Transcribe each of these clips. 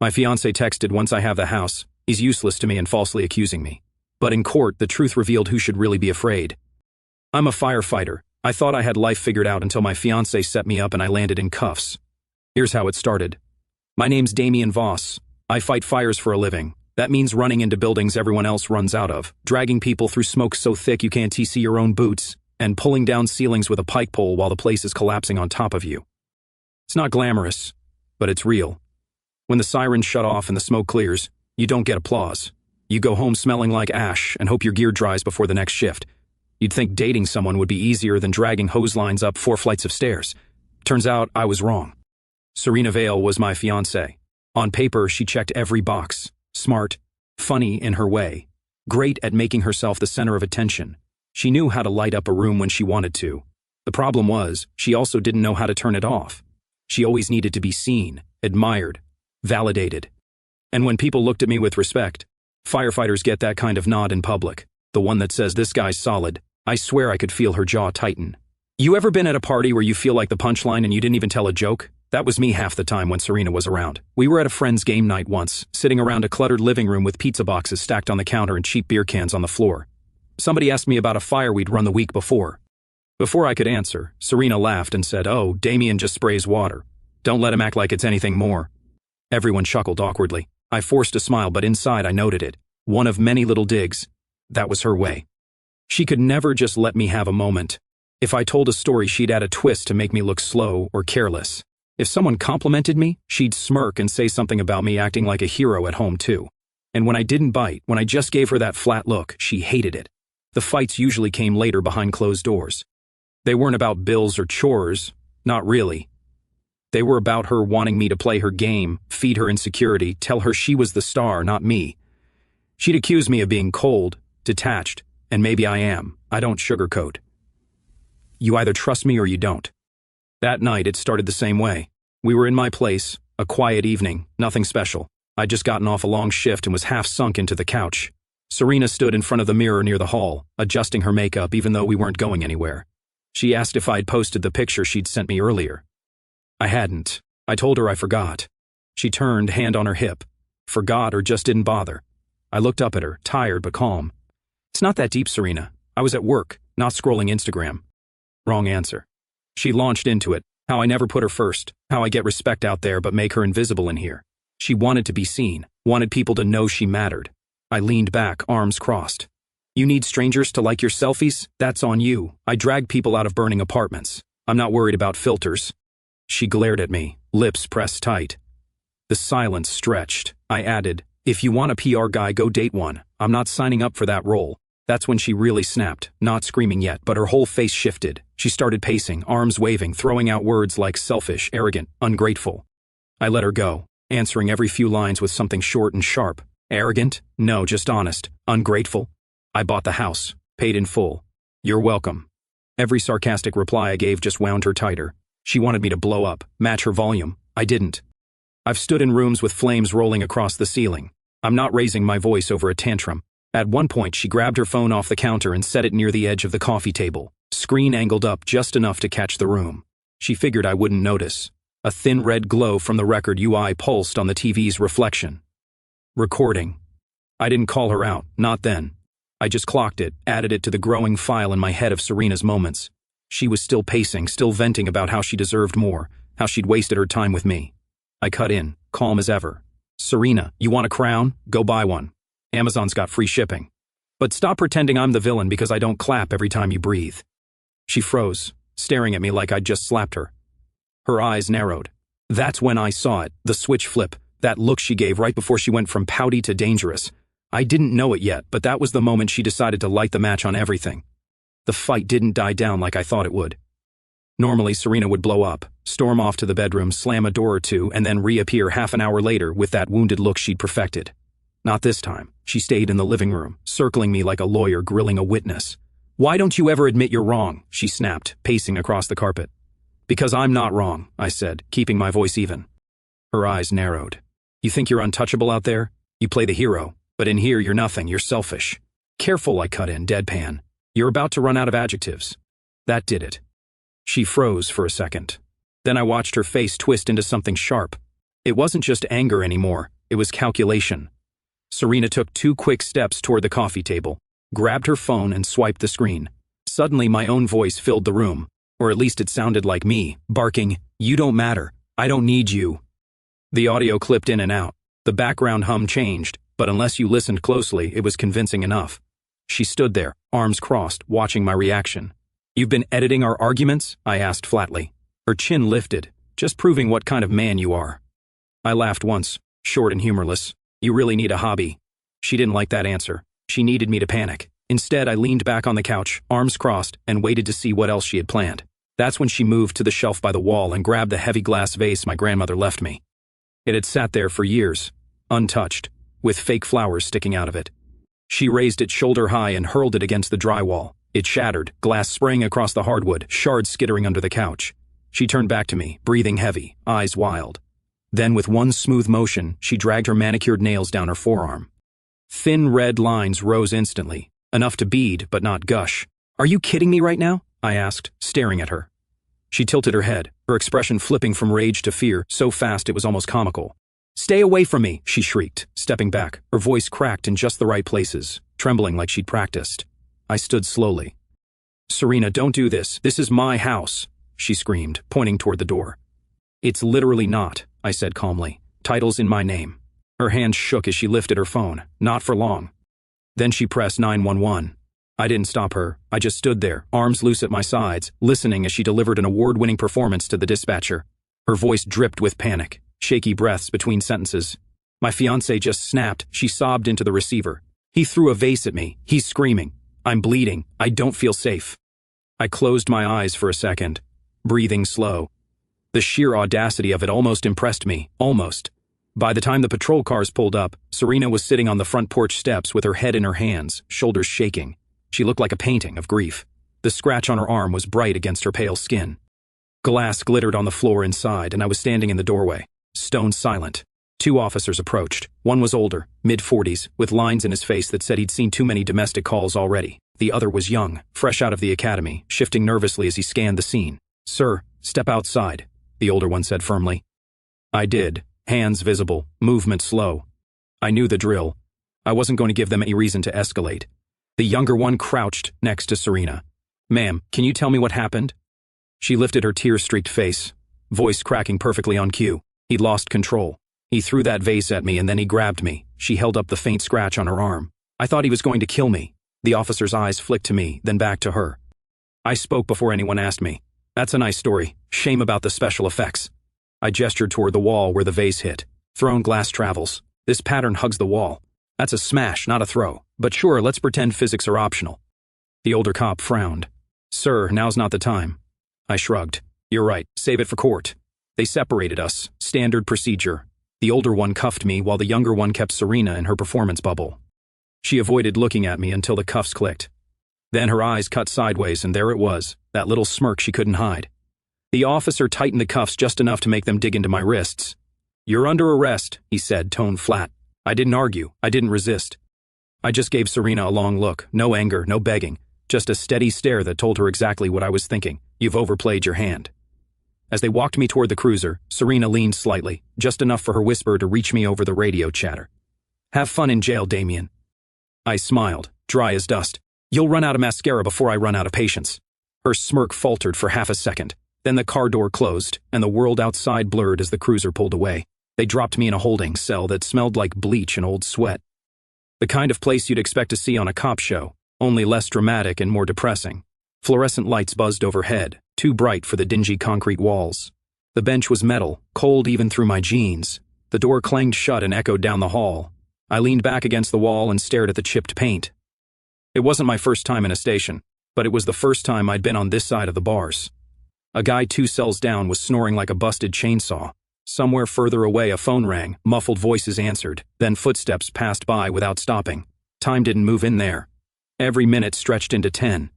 My fiancé texted, "Once I have the house, he's useless to me and falsely accusing me." But in court, the truth revealed who should really be afraid. I'm a firefighter. I thought I had life figured out until my fiancé set me up and I landed in cuffs. Here's how it started. My name's Damien Voss. I fight fires for a living. That means running into buildings everyone else runs out of, dragging people through smoke so thick you can't see your own boots, and pulling down ceilings with a pike pole while the place is collapsing on top of you. It's not glamorous, but it's real. When the sirens shut off and the smoke clears, you don't get applause. You go home smelling like ash and hope your gear dries before the next shift. You'd think dating someone would be easier than dragging hose lines up 4 flights of stairs. Turns out I was wrong. Serena Vale was my fiancée. On paper, she checked every box. Smart, funny in her way, great at making herself the center of attention. She knew how to light up a room when she wanted to. The problem was, she also didn't know how to turn it off. She always needed to be seen, admired, validated. And when people looked at me with respect, firefighters get that kind of nod in public, the one that says, "This guy's solid." I swear I could feel her jaw tighten. You ever been at a party where you feel like the punchline and you didn't even tell a joke? That was me half the time when Serena was around. We were at a friend's game night once, sitting around a cluttered living room with pizza boxes stacked on the counter and cheap beer cans on the floor. Somebody asked me about a fire we'd run the week before. Before I could answer, Serena laughed and said, "Oh, Damien just sprays water. Don't let him act like it's anything more." Everyone chuckled awkwardly. I forced a smile, but inside I noted it. One of many little digs. That was her way. She could never just let me have a moment. If I told a story, she'd add a twist to make me look slow or careless. If someone complimented me, she'd smirk and say something about me acting like a hero at home too. And when I didn't bite, when I just gave her that flat look, she hated it. The fights usually came later behind closed doors. They weren't about bills or chores, not really. They were about her wanting me to play her game, feed her insecurity, tell her she was the star, not me. She'd accuse me of being cold, detached, and maybe I am. I don't sugarcoat. You either trust me or you don't. That night, it started the same way. We were in my place, a quiet evening, nothing special. I'd just gotten off a long shift and was half sunk into the couch. Serena stood in front of the mirror near the hall, adjusting her makeup even though we weren't going anywhere. She asked if I'd posted the picture she'd sent me earlier. I hadn't. I told her I forgot. She turned, hand on her hip. Forgot or just didn't bother. I looked up at her, tired but calm. "It's not that deep, Serena. I was at work, not scrolling Instagram." Wrong answer. She launched into it, how I never put her first, how I get respect out there but make her invisible in here. She wanted to be seen, wanted people to know she mattered. I leaned back, arms crossed. "You need strangers to like your selfies? That's on you. I drag people out of burning apartments. I'm not worried about filters." She glared at me, lips pressed tight. The silence stretched. I added, "If you want a PR guy, go date one. I'm not signing up for that role." That's when she really snapped, not screaming yet, but her whole face shifted. She started pacing, arms waving, throwing out words like selfish, arrogant, ungrateful. I let her go, answering every few lines with something short and sharp. Arrogant? No, just honest. Ungrateful? I bought the house, paid in full. You're welcome. Every sarcastic reply I gave just wound her tighter. She wanted me to blow up, match her volume. I didn't. I've stood in rooms with flames rolling across the ceiling. I'm not raising my voice over a tantrum. At one point, she grabbed her phone off the counter and set it near the edge of the coffee table. Screen angled up just enough to catch the room. She figured I wouldn't notice. A thin red glow from the record UI pulsed on the TV's reflection. Recording. I didn't call her out, not then. I just clocked it, added it to the growing file in my head of Serena's moments. She was still pacing, still venting about how she deserved more, how she'd wasted her time with me. I cut in, calm as ever. "Serena, you want a crown? Go buy one. Amazon's got free shipping. But stop pretending I'm the villain because I don't clap every time you breathe." She froze, staring at me like I'd just slapped her. Her eyes narrowed. That's when I saw it, the switch flip, that look she gave right before she went from pouty to dangerous. I didn't know it yet, but that was the moment she decided to light the match on everything. The fight didn't die down like I thought it would. Normally, Serena would blow up, storm off to the bedroom, slam a door or two, and then reappear half an hour later with that wounded look she'd perfected. Not this time. She stayed in the living room, circling me like a lawyer grilling a witness. "Why don't you ever admit you're wrong?" she snapped, pacing across the carpet. "Because I'm not wrong," I said, keeping my voice even. Her eyes narrowed. "You think you're untouchable out there? You play the hero, but in here you're nothing, you're selfish." "Careful," I cut in, deadpan. "You're about to run out of adjectives." That did it. She froze for a second. Then I watched her face twist into something sharp. It wasn't just anger anymore, it was calculation. Serena took 2 quick steps toward the coffee table, grabbed her phone and swiped the screen. Suddenly my own voice filled the room, or at least it sounded like me, barking, "You don't matter. I don't need you." The audio clipped in and out. The background hum changed, but unless you listened closely, it was convincing enough. She stood there, arms crossed, watching my reaction. "You've been editing our arguments?" I asked flatly. Her chin lifted, just proving what kind of man you are. I laughed once, short and humorless. "You really need a hobby." She didn't like that answer. She needed me to panic. Instead, I leaned back on the couch, arms crossed, and waited to see what else she had planned. That's when she moved to the shelf by the wall and grabbed the heavy glass vase my grandmother left me. It had sat there for years, untouched, with fake flowers sticking out of it. She raised it shoulder high and hurled it against the drywall. It shattered, glass spraying across the hardwood, shards skittering under the couch. She turned back to me, breathing heavy, eyes wild. Then with one smooth motion, she dragged her manicured nails down her forearm. Thin red lines rose instantly, enough to bead but not gush. "Are you kidding me right now?" I asked, staring at her. She tilted her head, her expression flipping from rage to fear so fast it was almost comical. "Stay away from me," she shrieked, stepping back, her voice cracked in just the right places, trembling like she'd practiced. I stood slowly. "Serena, don't do this. This is my house," she screamed, pointing toward the door. "It's literally not," I said calmly. "Title's in my name." Her hand shook as she lifted her phone, not for long. Then she pressed 911. I didn't stop her. I just stood there, arms loose at my sides, listening as she delivered an award-winning performance to the dispatcher. Her voice dripped with panic, shaky breaths between sentences. "My fiancé just snapped," she sobbed into the receiver. "He threw a vase at me. He's screaming. I'm bleeding. I don't feel safe." I closed my eyes for a second, breathing slow. The sheer audacity of it almost impressed me, almost. By the time the patrol cars pulled up, Serena was sitting on the front porch steps with her head in her hands, shoulders shaking. She looked like a painting of grief. The scratch on her arm was bright against her pale skin. Glass glittered on the floor inside, and I was standing in the doorway, stone silent. 2 officers approached. One was older, mid-40s, with lines in his face that said he'd seen too many domestic calls already. The other was young, fresh out of the academy, shifting nervously as he scanned the scene. "Sir, step outside," the older one said firmly. I did, hands visible, movement slow. I knew the drill. I wasn't going to give them any reason to escalate. The younger one crouched next to Serena. "Ma'am, can you tell me what happened?" She lifted her tear-streaked face, voice cracking perfectly on cue. He'd lost control. He threw that vase at me and then he grabbed me. She held up the faint scratch on her arm. I thought he was going to kill me. The officer's eyes flicked to me, then back to her. I spoke before anyone asked me. "That's a nice story. Shame about the special effects." I gestured toward the wall where the vase hit. "Thrown glass travels. This pattern hugs the wall. That's a smash, not a throw. But sure, let's pretend physics are optional." The older cop frowned. "Sir, now's not the time." I shrugged. "You're right. Save it for court." They separated us. Standard procedure. The older one cuffed me while the younger one kept Serena in her performance bubble. She avoided looking at me until the cuffs clicked. Then her eyes cut sideways and there it was, that little smirk she couldn't hide. The officer tightened the cuffs just enough to make them dig into my wrists. "You're under arrest," he said, tone flat. I didn't argue. I didn't resist. I just gave Serena a long look, no anger, no begging, just a steady stare that told her exactly what I was thinking. "You've overplayed your hand." As they walked me toward the cruiser, Serena leaned slightly, just enough for her whisper to reach me over the radio chatter. "Have fun in jail, Damien." I smiled, dry as dust. "You'll run out of mascara before I run out of patience." Her smirk faltered for half a second. Then the car door closed, and the world outside blurred as the cruiser pulled away. They dropped me in a holding cell that smelled like bleach and old sweat. The kind of place you'd expect to see on a cop show, only less dramatic and more depressing. Fluorescent lights buzzed overhead, too bright for the dingy concrete walls. The bench was metal, cold even through my jeans. The door clanged shut and echoed down the hall. I leaned back against the wall and stared at the chipped paint. It wasn't my first time in a station, but it was the first time I'd been on this side of the bars. A guy 2 cells down was snoring like a busted chainsaw. Somewhere further away a phone rang, muffled voices answered, then footsteps passed by without stopping. Time didn't move in there. Every minute stretched into 10.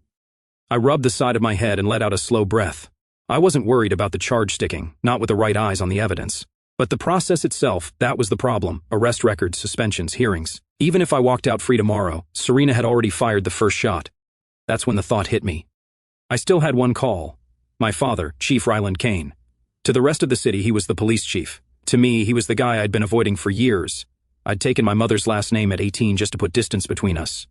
I rubbed the side of my head and let out a slow breath. I wasn't worried about the charge sticking, not with the right eyes on the evidence. But the process itself, that was the problem. Arrest records, suspensions, hearings. Even if I walked out free tomorrow, Serena had already fired the first shot. That's when the thought hit me. I still had one call. My father, Chief Ryland Kane. To the rest of the city, he was the police chief. To me, he was the guy I'd been avoiding for years. I'd taken my mother's last name at 18 just to put distance between us.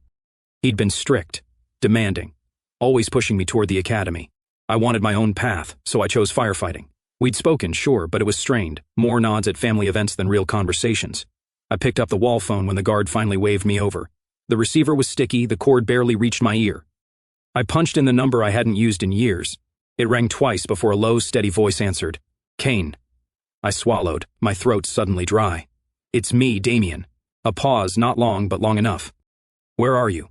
He'd been strict, demanding, always pushing me toward the academy. I wanted my own path, so I chose firefighting. We'd spoken, sure, but it was strained, more nods at family events than real conversations. I picked up the wall phone when the guard finally waved me over. The receiver was sticky, the cord barely reached my ear. I punched in the number I hadn't used in years. It rang twice before a low, steady voice answered. Kane. I swallowed, my throat suddenly dry. It's me, Damien. A pause, not long, but long enough. Where are you?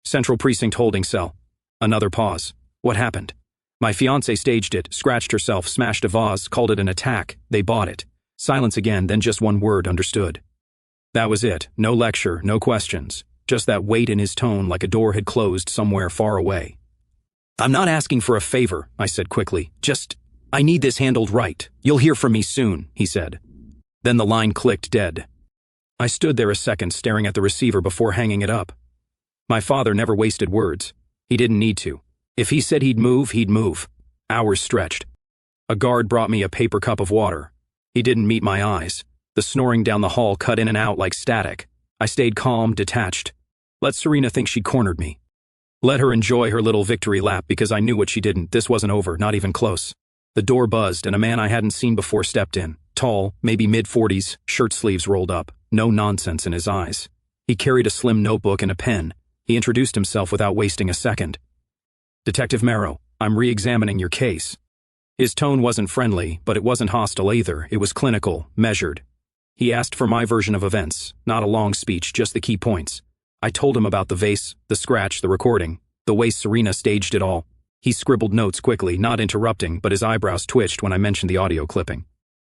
Central Precinct holding cell. Another pause. What happened? My fiancée staged it, scratched herself, smashed a vase, called it an attack. They bought it. Silence again, then just one word, understood. That was it. No lecture, no questions. Just that weight in his tone like a door had closed somewhere far away. I'm not asking for a favor, I said quickly. I need this handled right. You'll hear from me soon, he said. Then the line clicked dead. I stood there a second staring at the receiver before hanging it up. My father never wasted words. He didn't need to. If he said he'd move, he'd move. Hours stretched. A guard brought me a paper cup of water. He didn't meet my eyes. The snoring down the hall cut in and out like static. I stayed calm, detached. Let Serena think she cornered me. Let her enjoy her little victory lap because I knew what she didn't. This wasn't over, not even close. The door buzzed and a man I hadn't seen before stepped in. Tall, maybe mid-40s, shirt sleeves rolled up. No nonsense in his eyes. He carried a slim notebook and a pen. He introduced himself without wasting a second. Detective Marrow, I'm re-examining your case. His tone wasn't friendly, but it wasn't hostile either. It was clinical, measured. He asked for my version of events, not a long speech, just the key points. I told him about the vase, the scratch, the recording, the way Serena staged it all. He scribbled notes quickly, not interrupting, but his eyebrows twitched when I mentioned the audio clipping.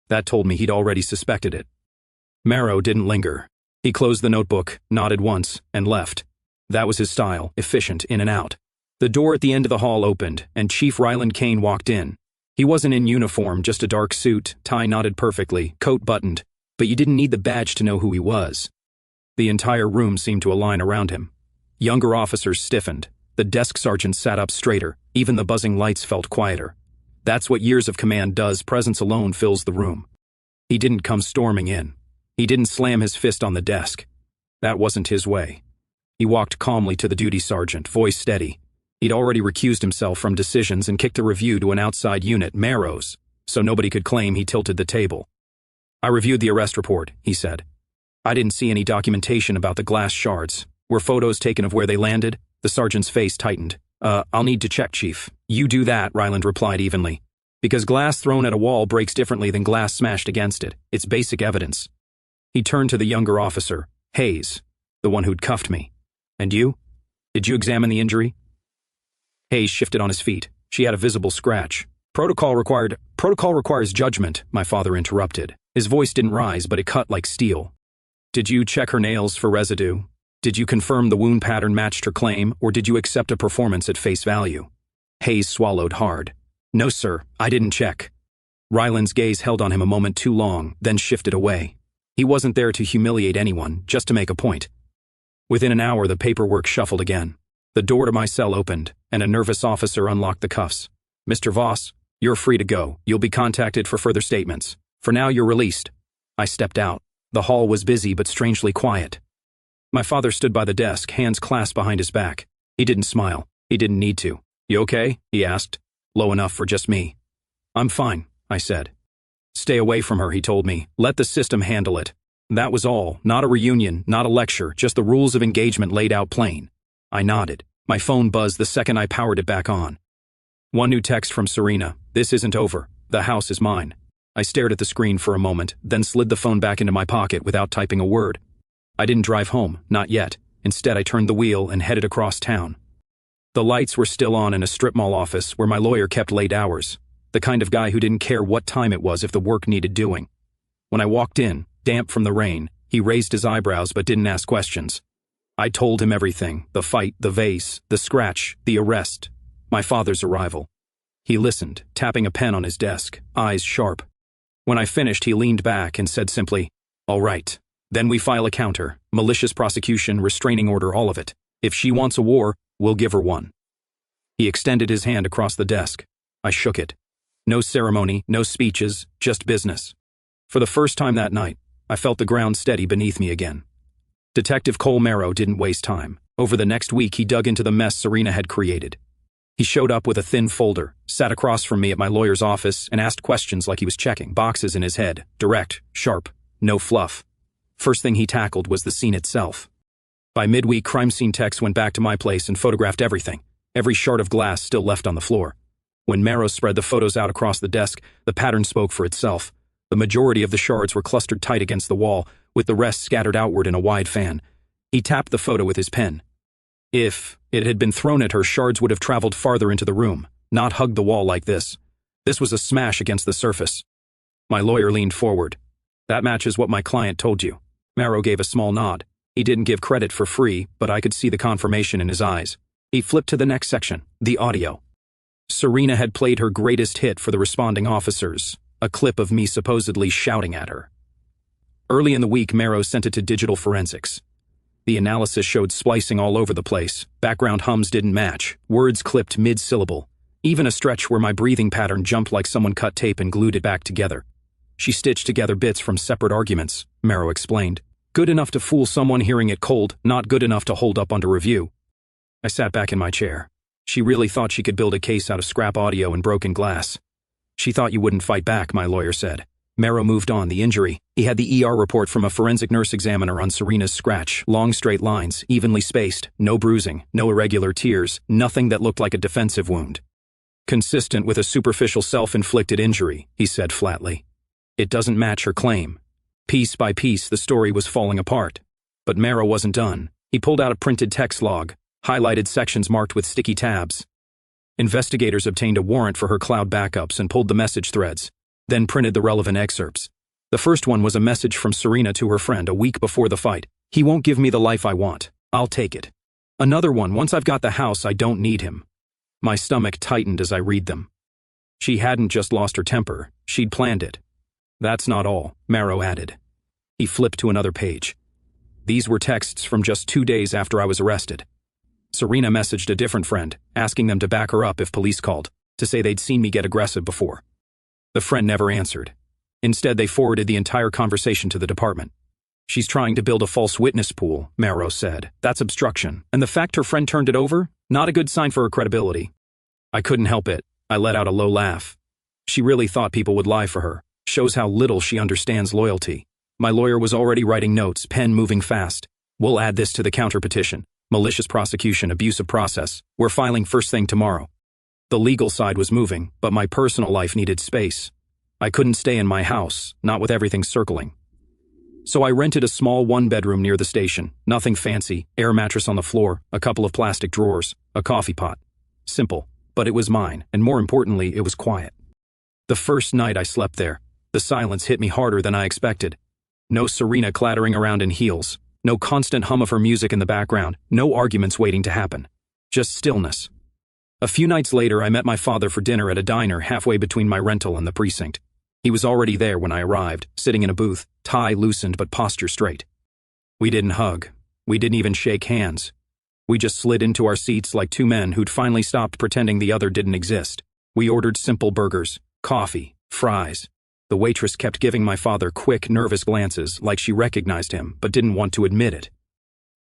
That told me he'd already suspected it. Marrow didn't linger. He closed the notebook, nodded once, and left. That was his style, efficient, in and out. The door at the end of the hall opened, and Chief Ryland Kane walked in. He wasn't in uniform, just a dark suit, tie knotted perfectly, coat buttoned, but you didn't need the badge to know who he was. The entire room seemed to align around him. Younger officers stiffened. The desk sergeant sat up straighter. Even the buzzing lights felt quieter. That's what years of command does. Presence alone fills the room. He didn't come storming in. He didn't slam his fist on the desk. That wasn't his way. He walked calmly to the duty sergeant, voice steady. He'd already recused himself from decisions and kicked a review to an outside unit, Marrow's, so nobody could claim he tilted the table. I reviewed the arrest report, he said. I didn't see any documentation about the glass shards. Were photos taken of where they landed? The sergeant's face tightened. I'll need to check, Chief. You do that, Ryland replied evenly. Because glass thrown at a wall breaks differently than glass smashed against it. It's basic evidence. He turned to the younger officer, Hayes, the one who'd cuffed me. And you? Did you examine the injury? Hayes shifted on his feet. She had a visible scratch. Protocol requires judgment, my father interrupted. His voice didn't rise, but it cut like steel. Did you check her nails for residue? Did you confirm the wound pattern matched her claim, or did you accept a performance at face value? Hayes swallowed hard. No, sir, I didn't check. Ryland's gaze held on him a moment too long, then shifted away. He wasn't there to humiliate anyone, just to make a point. Within an hour, the paperwork shuffled again. The door to my cell opened, and a nervous officer unlocked the cuffs. Mr. Voss, you're free to go. You'll be contacted for further statements. For now, you're released. I stepped out. The hall was busy but strangely quiet. My father stood by the desk, hands clasped behind his back. He didn't smile. He didn't need to. You okay? He asked, low enough for just me. I'm fine, I said. Stay away from her, he told me. Let the system handle it. That was all. Not a reunion, not a lecture, just the rules of engagement laid out plain. I nodded. My phone buzzed the second I powered it back on. One new text from Serena. This isn't over. The house is mine. I stared at the screen for a moment, then slid the phone back into my pocket without typing a word. I didn't drive home, not yet. Instead, I turned the wheel and headed across town. The lights were still on in a strip mall office where my lawyer kept late hours, the kind of guy who didn't care what time it was if the work needed doing. When I walked in, damp from the rain, he raised his eyebrows but didn't ask questions. I told him everything, the fight, the vase, the scratch, the arrest, my father's arrival. He listened, tapping a pen on his desk, eyes sharp. When I finished, he leaned back and said simply, "All right. Then we file a counter, malicious prosecution, restraining order, all of it. If she wants a war, we'll give her one." He extended his hand across the desk. I shook it. No ceremony, no speeches, just business. For the first time that night, I felt the ground steady beneath me again. Detective Cole Marrow didn't waste time. Over the next week, he dug into the mess Serena had created. He showed up with a thin folder, sat across from me at my lawyer's office, and asked questions like he was checking boxes in his head. Direct, sharp, no fluff. First thing he tackled was the scene itself. By midweek, crime scene techs went back to my place and photographed everything, every shard of glass still left on the floor. When Marrow spread the photos out across the desk, the pattern spoke for itself. The majority of the shards were clustered tight against the wall, with the rest scattered outward in a wide fan. He tapped the photo with his pen. If it had been thrown at her, shards would have traveled farther into the room, not hugged the wall like this. This was a smash against the surface. My lawyer leaned forward. That matches what my client told you. Marrow gave a small nod. He didn't give credit for free, but I could see the confirmation in his eyes. He flipped to the next section, the audio. Serena had played her greatest hit for the responding officers, a clip of me supposedly shouting at her. Early in the week, Marrow sent it to digital forensics. The analysis showed splicing all over the place. Background hums didn't match. Words clipped mid-syllable. Even a stretch where my breathing pattern jumped like someone cut tape and glued it back together. She stitched together bits from separate arguments, Marrow explained. Good enough to fool someone hearing it cold, not good enough to hold up under review. I sat back in my chair. She really thought she could build a case out of scrap audio and broken glass. She thought you wouldn't fight back, my lawyer said. Marrow moved on. The injury. He had the ER report from a forensic nurse examiner on Serena's scratch. Long straight lines, evenly spaced, no bruising, no irregular tears, nothing that looked like a defensive wound. Consistent with a superficial self-inflicted injury, he said flatly. It doesn't match her claim. Piece by piece, the story was falling apart. But Marrow wasn't done. He pulled out a printed text log, highlighted sections marked with sticky tabs. Investigators obtained a warrant for her cloud backups and pulled the message threads, then printed the relevant excerpts. The first one was a message from Serena to her friend a week before the fight. He won't give me the life I want. I'll take it. Another one, once I've got the house, I don't need him. My stomach tightened as I read them. She hadn't just lost her temper, she'd planned it. That's not all, Marrow added. He flipped to another page. These were texts from just 2 days after I was arrested. Serena messaged a different friend, asking them to back her up if police called, to say they'd seen me get aggressive before. The friend never answered. Instead, they forwarded the entire conversation to the department. She's trying to build a false witness pool, Marrow said. That's obstruction. And the fact her friend turned it over? Not a good sign for her credibility. I couldn't help it. I let out a low laugh. She really thought people would lie for her. Shows how little she understands loyalty. My lawyer was already writing notes, pen moving fast. We'll add this to the counter-petition. Malicious prosecution, abuse of process. We're filing first thing tomorrow. The legal side was moving, but my personal life needed space. I couldn't stay in my house, not with everything circling. So I rented a small one-bedroom near the station. Nothing fancy, air mattress on the floor, a couple of plastic drawers, a coffee pot. Simple, but it was mine, and more importantly, it was quiet. The first night I slept there, the silence hit me harder than I expected. No Serena clattering around in heels, no constant hum of her music in the background, no arguments waiting to happen. Just stillness. A few nights later, I met my father for dinner at a diner halfway between my rental and the precinct. He was already there when I arrived, sitting in a booth, tie loosened but posture straight. We didn't hug. We didn't even shake hands. We just slid into our seats like two men who'd finally stopped pretending the other didn't exist. We ordered simple burgers, coffee, fries. The waitress kept giving my father quick, nervous glances like she recognized him but didn't want to admit it.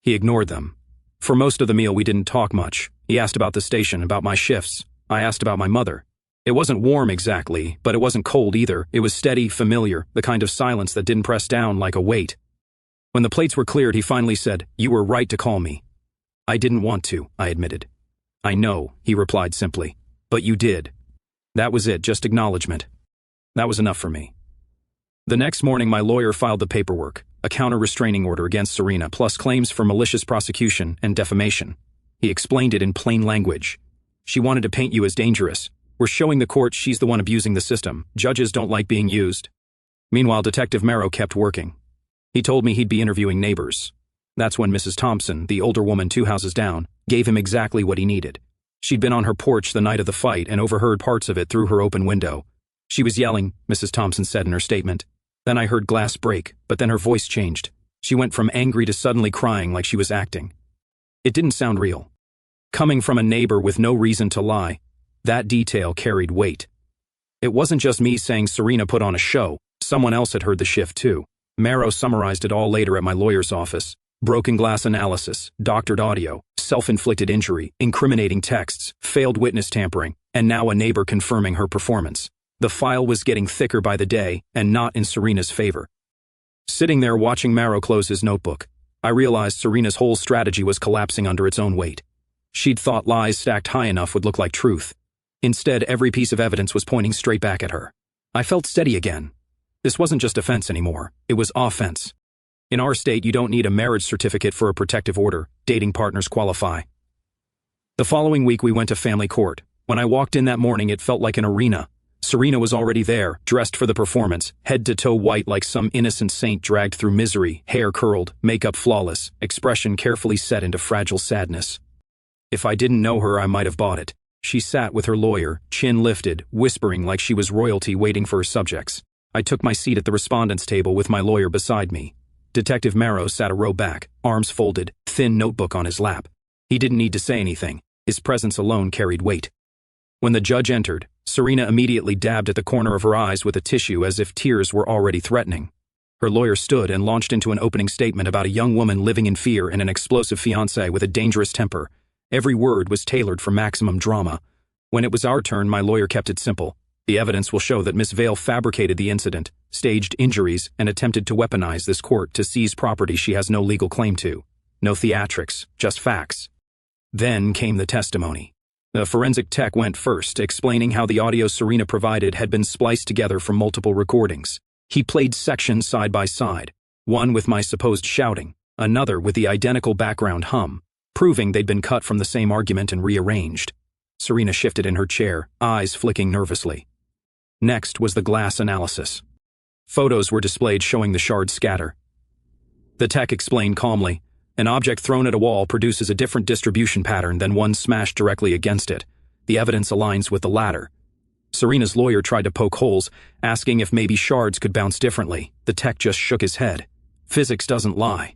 He ignored them. For most of the meal, we didn't talk much. He asked about the station, about my shifts. I asked about my mother. It wasn't warm exactly, but it wasn't cold either. It was steady, familiar, the kind of silence that didn't press down like a weight. When the plates were cleared, he finally said, "You were right to call me." I didn't want to, I admitted. "I know," he replied simply. "But you did." That was it, just acknowledgement. That was enough for me. The next morning, my lawyer filed the paperwork, a counter-restraining order against Serena, plus claims for malicious prosecution and defamation. He explained it in plain language. She wanted to paint you as dangerous. We're showing the court she's the one abusing the system. Judges don't like being used. Meanwhile, Detective Marrow kept working. He told me he'd be interviewing neighbors. That's when Mrs. Thompson, the older woman 2 houses down, gave him exactly what he needed. She'd been on her porch the night of the fight and overheard parts of it through her open window. She was yelling, Mrs. Thompson said in her statement. Then I heard glass break, but then her voice changed. She went from angry to suddenly crying like she was acting. It didn't sound real. Coming from a neighbor with no reason to lie, that detail carried weight. It wasn't just me saying Serena put on a show. someone else had heard the shift too. Marrow summarized it all later at my lawyer's office. Broken glass analysis, doctored audio, self-inflicted injury, incriminating texts, failed witness tampering, and now a neighbor confirming her performance. The file was getting thicker by the day, and not in Serena's favor. Sitting there watching Marrow close his notebook, I realized Serena's whole strategy was collapsing under its own weight. She'd thought lies stacked high enough would look like truth. Instead, every piece of evidence was pointing straight back at her. I felt steady again. This wasn't just defense anymore, it was offense. In our state, you don't need a marriage certificate for a protective order. Dating partners qualify. The following week we went to family court. When I walked in that morning, it felt like an arena. Serena was already there, dressed for the performance, head to toe white like some innocent saint dragged through misery, hair curled, makeup flawless, expression carefully set into fragile sadness. If I didn't know her, I might have bought it. She sat with her lawyer, chin lifted, whispering like she was royalty waiting for her subjects. I took my seat at the respondent's table with my lawyer beside me. Detective Marrow sat a row back, arms folded, thin notebook on his lap. He didn't need to say anything. His presence alone carried weight. When the judge entered, Serena immediately dabbed at the corner of her eyes with a tissue as if tears were already threatening. Her lawyer stood and launched into an opening statement about a young woman living in fear and an explosive fiancé with a dangerous temper. Every word was tailored for maximum drama. When it was our turn, my lawyer kept it simple. The evidence will show that Miss Vale fabricated the incident, staged injuries, and attempted to weaponize this court to seize property she has no legal claim to. No theatrics, just facts. Then came the testimony. The forensic tech went first, explaining how the audio Serena provided had been spliced together from multiple recordings. He played sections side by side, one with my supposed shouting, another with the identical background hum, proving they'd been cut from the same argument and rearranged. Serena shifted in her chair, eyes flicking nervously. Next was the glass analysis. Photos were displayed showing the shards scatter. The tech explained calmly, an object thrown at a wall produces a different distribution pattern than one smashed directly against it. The evidence aligns with the latter. Serena's lawyer tried to poke holes, asking if maybe shards could bounce differently. The tech just shook his head. Physics doesn't lie.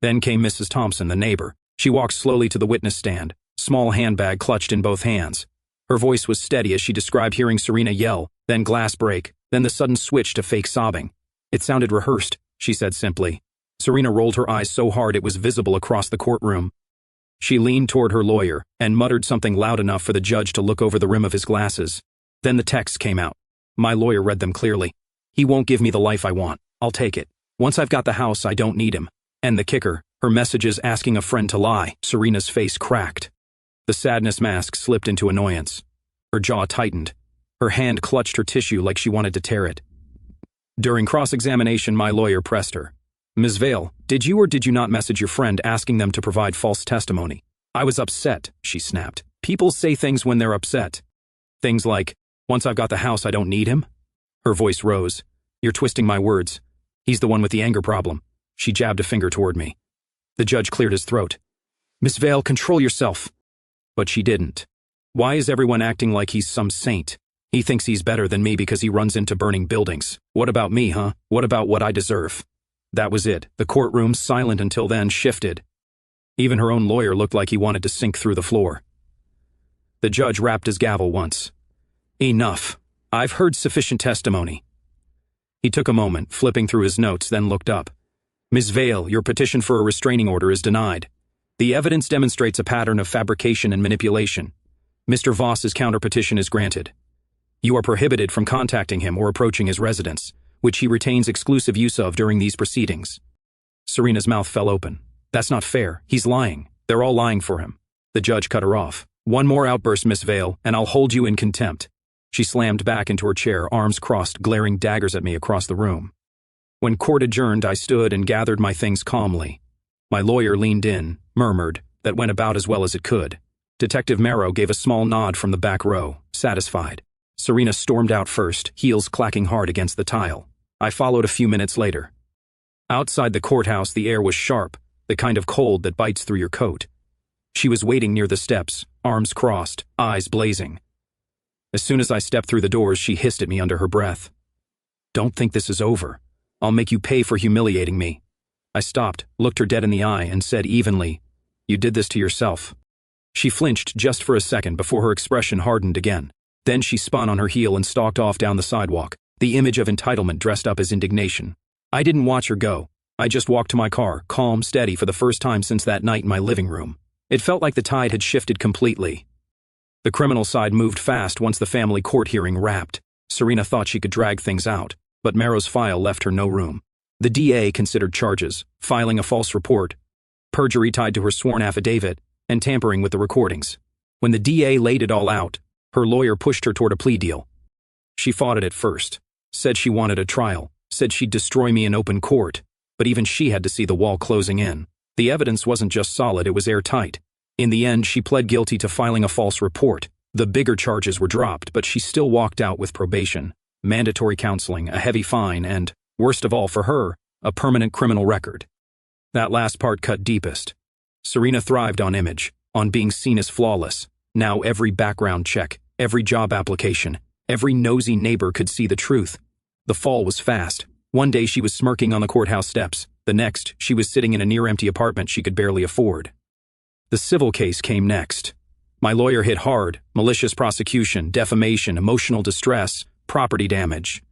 Then came Mrs. Thompson, the neighbor. She walked slowly to the witness stand, small handbag clutched in both hands. Her voice was steady as she described hearing Serena yell, then glass break, then the sudden switch to fake sobbing. It sounded rehearsed, she said simply. Serena rolled her eyes so hard it was visible across the courtroom. She leaned toward her lawyer and muttered something loud enough for the judge to look over the rim of his glasses. Then the texts came out. My lawyer read them clearly. He won't give me the life I want. I'll take it. Once I've got the house, I don't need him. And the kicker, her messages asking a friend to lie. Serena's face cracked. The sadness mask slipped into annoyance. Her jaw tightened. Her hand clutched her tissue like she wanted to tear it. During cross-examination, my lawyer pressed her. Ms. Vale, did you or did you not message your friend asking them to provide false testimony? I was upset, she snapped. People say things when they're upset. Things like, once I've got the house, I don't need him? Her voice rose. You're twisting my words. He's the one with the anger problem. She jabbed a finger toward me. The judge cleared his throat. Miss Vale, control yourself. But she didn't. Why is everyone acting like he's some saint? He thinks he's better than me because he runs into burning buildings. What about me, huh? What about what I deserve? That was it. The courtroom, silent until then, shifted. Even her own lawyer looked like he wanted to sink through the floor. The judge rapped his gavel once. Enough. I've heard sufficient testimony. He took a moment, flipping through his notes, then looked up. Ms. Vale, your petition for a restraining order is denied. The evidence demonstrates a pattern of fabrication and manipulation. Mr. Voss's counterpetition is granted. You are prohibited from contacting him or approaching his residence, which he retains exclusive use of during these proceedings. Serena's mouth fell open. That's not fair. He's lying. They're all lying for him. The judge cut her off. One more outburst, Miss Vale, and I'll hold you in contempt. She slammed back into her chair, arms crossed, glaring daggers at me across the room. When court adjourned, I stood and gathered my things calmly. My lawyer leaned in, murmured, that went about as well as it could. Detective Marrow gave a small nod from the back row, satisfied. Serena stormed out first, heels clacking hard against the tile. I followed a few minutes later. Outside the courthouse, the air was sharp, the kind of cold that bites through your coat. She was waiting near the steps, arms crossed, eyes blazing. As soon as I stepped through the doors, she hissed at me under her breath. Don't think this is over. I'll make you pay for humiliating me. I stopped, looked her dead in the eye, and said evenly, You did this to yourself. She flinched just for a second before her expression hardened again. Then she spun on her heel and stalked off down the sidewalk. the image of entitlement dressed up as indignation. I didn't watch her go. I just walked to my car, calm, steady for the first time since that night in my living room. It felt like the tide had shifted completely. The criminal side moved fast once the family court hearing wrapped. Serena thought she could drag things out, but Merrow's file left her no room. The DA considered charges, filing a false report, perjury tied to her sworn affidavit, and tampering with the recordings. When the DA laid it all out, her lawyer pushed her toward a plea deal. She fought it at first, said she wanted a trial, said she'd destroy me in open court, but even she had to see the wall closing in. The evidence wasn't just solid, it was airtight. In the end, she pled guilty to filing a false report. The bigger charges were dropped, but she still walked out with probation, mandatory counseling, a heavy fine, and, worst of all for her, a permanent criminal record. That last part cut deepest. Serena thrived on image, on being seen as flawless. Now every background check, every job application, every nosy neighbor could see the truth. The fall was fast. One day she was smirking on the courthouse steps. The next, she was sitting in a near-empty apartment she could barely afford. The civil case came next. My lawyer hit hard: malicious prosecution, defamation, emotional distress, property damage.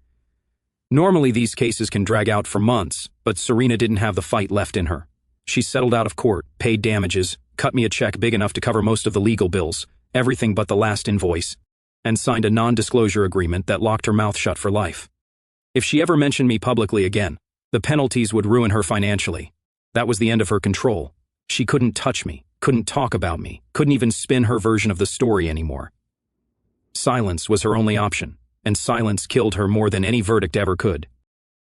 Normally these cases can drag out for months, but Serena didn't have the fight left in her. She settled out of court, paid damages, cut me a check big enough to cover most of the legal bills, everything but the last invoice, and signed a non-disclosure agreement that locked her mouth shut for life. If she ever mentioned me publicly again, the penalties would ruin her financially. That was the end of her control. She couldn't touch me, couldn't talk about me, couldn't even spin her version of the story anymore. Silence was her only option, and silence killed her more than any verdict ever could.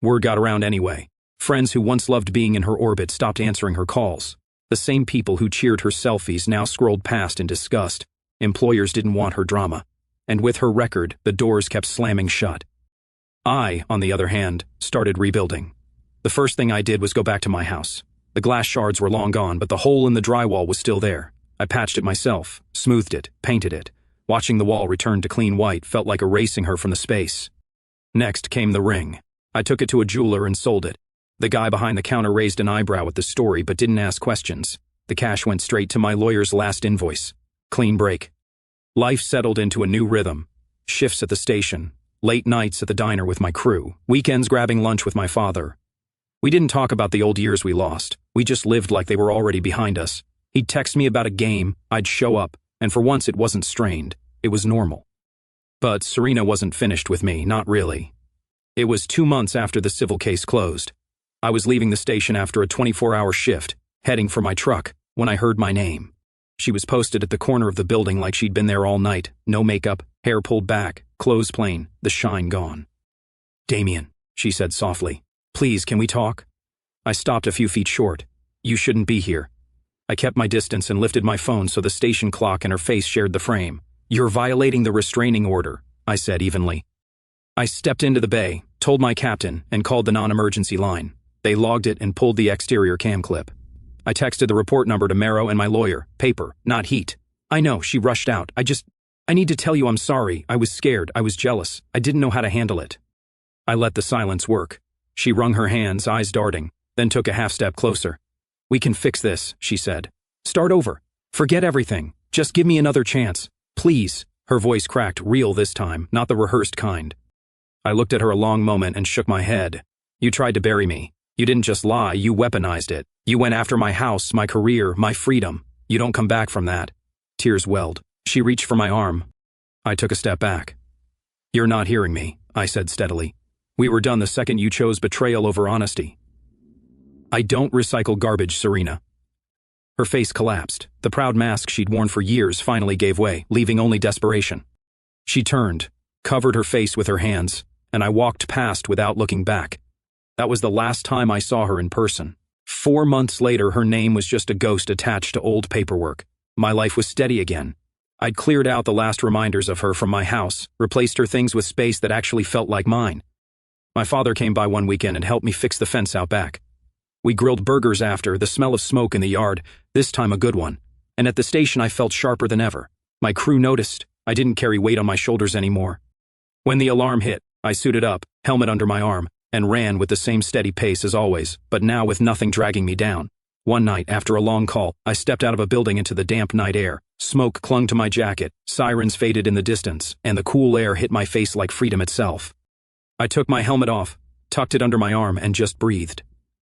Word got around anyway. Friends who once loved being in her orbit stopped answering her calls. The same people who cheered her selfies now scrolled past in disgust. Employers didn't want her drama. And with her record, the doors kept slamming shut. I, on the other hand, started rebuilding. The first thing I did was go back to my house. The glass shards were long gone, but the hole in the drywall was still there. I patched it myself, smoothed it, painted it. Watching the wall return to clean white felt like erasing her from the space. Next came the ring. I took it to a jeweler and sold it. The guy behind the counter raised an eyebrow at the story but didn't ask questions. The cash went straight to my lawyer's last invoice. Clean break. Life settled into a new rhythm. Shifts at the station, late nights at the diner with my crew, weekends grabbing lunch with my father. We didn't talk about the old years we lost. We just lived like they were already behind us. He'd text me about a game, I'd show up, and for once it wasn't strained. It was normal. But Serena wasn't finished with me, not really. It was 2 months after the civil case closed. I was leaving the station after a 24-hour shift, heading for my truck, when I heard my name. She was posted at the corner of the building like she'd been there all night, no makeup, hair pulled back, clothes plain, the shine gone. "Damien," she said softly, "please, can we talk?" I stopped a few feet short. "You shouldn't be here." I kept my distance and lifted my phone so the station clock and her face shared the frame. "You're violating the restraining order," I said evenly. I stepped into the bay, told my captain, and called the non-emergency line. They logged it and pulled the exterior cam clip. I texted the report number to Merrow and my lawyer. Paper, not heat. "I know," she rushed out. I need to tell you I'm sorry. I was scared. I was jealous. I didn't know how to handle it." I let the silence work. She wrung her hands, eyes darting, then took a half step closer. "We can fix this," she said. "Start over. Forget everything. Just give me another chance. Please." Her voice cracked, real this time, not the rehearsed kind. I looked at her a long moment and shook my head. "You tried to bury me. You didn't just lie, you weaponized it. You went after my house, my career, my freedom. You don't come back from that." Tears welled. She reached for my arm. I took a step back. "You're not hearing me," I said steadily. "We were done the second you chose betrayal over honesty." "I don't recycle garbage, Serena." Her face collapsed. The proud mask she'd worn for years finally gave way, leaving only desperation. She turned, covered her face with her hands, and I walked past without looking back. That was the last time I saw her in person. 4 months later, her name was just a ghost attached to old paperwork. My life was steady again. I'd cleared out the last reminders of her from my house, replaced her things with space that actually felt like mine. My father came by one weekend and helped me fix the fence out back. We grilled burgers after, the smell of smoke in the yard, this time a good one. And at the station I felt sharper than ever. My crew noticed. I didn't carry weight on my shoulders anymore. When the alarm hit, I suited up, helmet under my arm, and ran with the same steady pace as always, but now with nothing dragging me down. One night, after a long call, I stepped out of a building into the damp night air. Smoke clung to my jacket, sirens faded in the distance, and the cool air hit my face like freedom itself. I took my helmet off, tucked it under my arm, and just breathed.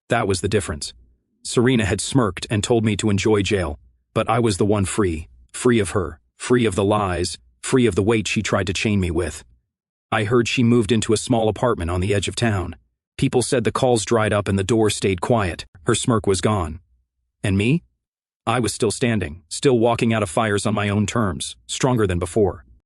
That was the difference. Serena had smirked and told me to enjoy jail, but I was the one free of her, free of the lies, free of the weight she tried to chain me with. I heard she moved into a small apartment on the edge of town. People said the calls dried up and the door stayed quiet. Her smirk was gone. And me? I was still standing, still walking out of fires on my own terms, stronger than before.